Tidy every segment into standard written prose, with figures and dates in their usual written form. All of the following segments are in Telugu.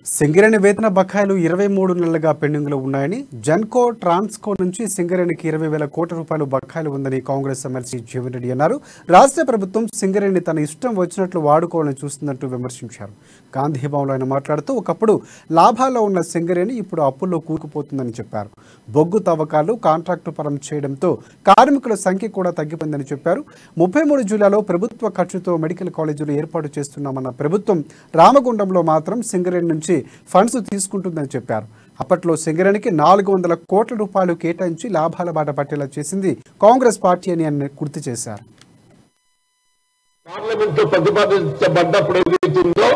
సింగరేణి వేతన బకాయిలు 23 నెలలుగా పెండింగ్లో ఉన్నాయని జెన్కో ట్రాన్స్కో నుంచి సింగరేణికి 20,000 కోట్ల రూపాయలు బకాయిలు ఉందని కాంగ్రెస్ ఎమ్మెల్సీ జీవన్ రెడ్డి అన్నారు. రాష్ట్ర ప్రభుత్వం సింగరేణి తన ఇష్టం వచ్చినట్లు వాడుకోవాలని చూస్తుందంటూ విమర్శించారు. గాంధీ భవన్లో ఆయన మాట్లాడుతూ ఒకప్పుడు లాభాల్లో ఉన్న సింగరేణి ఇప్పుడు అప్పుల్లో కూరుకుపోతుందని చెప్పారు. బొగ్గు తవ్వకాలు కాంట్రాక్టు పరం చేయడంతో కార్మికుల సంఖ్య కూడా తగ్గిపోయిందని చెప్పారు. 33 జిల్లాలో ప్రభుత్వ ఖర్చుతో మెడికల్ కాలేజీలు ఏర్పాటు చేస్తున్నామన్న ప్రభుత్వం రామగుండంలో మాత్రం సింగరేణి నుంచి ఫండ్స్ తీసుకుంటుందని చెప్పారు. అప్పట్లో సింగరేణికి 400 కోట్ల రూపాయలు కేటాయించి లాభాల బాట పట్టేలా చేసింది కాంగ్రెస్ పార్టీ అని ఆయన గుర్తు చేశారు. పార్లమెంట్లో ప్రతిపాదించబడ్డప్పుడు ఏదైతుందో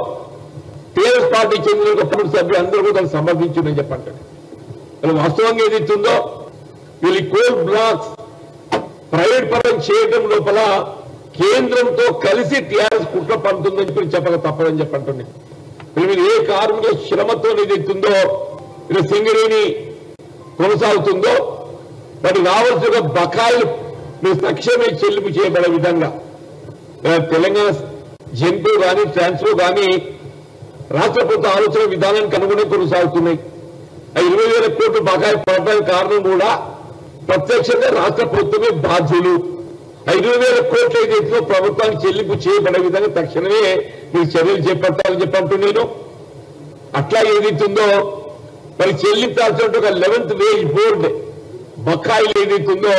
టీఆర్ఎస్ పార్టీ చెందిన ఒక సభ్యులు అందరూ కూడా సమర్థించిందని చెప్పంటారు. వాస్తవంగా ఏదైతుందో వీళ్ళు కోల్ బ్లాక్స్ ప్రైవేట్ పరం చేయడం లోపల కేంద్రంతో కలిసి టీఆర్ఎస్ కుట్ర పండుతుందని చెప్పి చెప్పక తప్పదని చెప్పంటున్నాయి. మీరు ఏ కార్మిక శ్రమతో ఏదైతుందో ఇలా సింగరేణి కొనసాగుతుందో వాటి రావాల్సిన బకాయిలు మీరు తక్షణమే చెల్లింపు చేయబడే విధంగా తెలంగాణ జెన్కో కానీ ట్రాన్స్కో కానీ రాష్ట్ర ప్రభుత్వ ఆలోచన విధానానికి అనుగుణంగా కొనసాగుతున్నాయి. 20,000 కోట్లు బకాయి పడడానికి కారణం కూడా ప్రత్యక్షంగా రాష్ట్ర ప్రభుత్వమే బాధ్యులు. 5,000 కోట్లు ఏదైతే ప్రభుత్వానికి చెల్లింపు చేయబడే విధంగా తక్షణమే మీరు చర్యలు చేపట్టాలని చెప్పంటూ నేను అట్లా ఏదైతుందో మరి చెల్లించాల్సిన ఒక 11th వేజ్ బోర్డు బకాయిలు ఏదైతుందో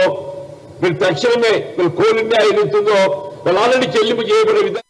మీరు తక్షణమే మీరు కోల్ ఇండియా ఏదైతుందో వాళ్ళు ఆల్రెడీ చెల్లింపు చేయబడే విధంగా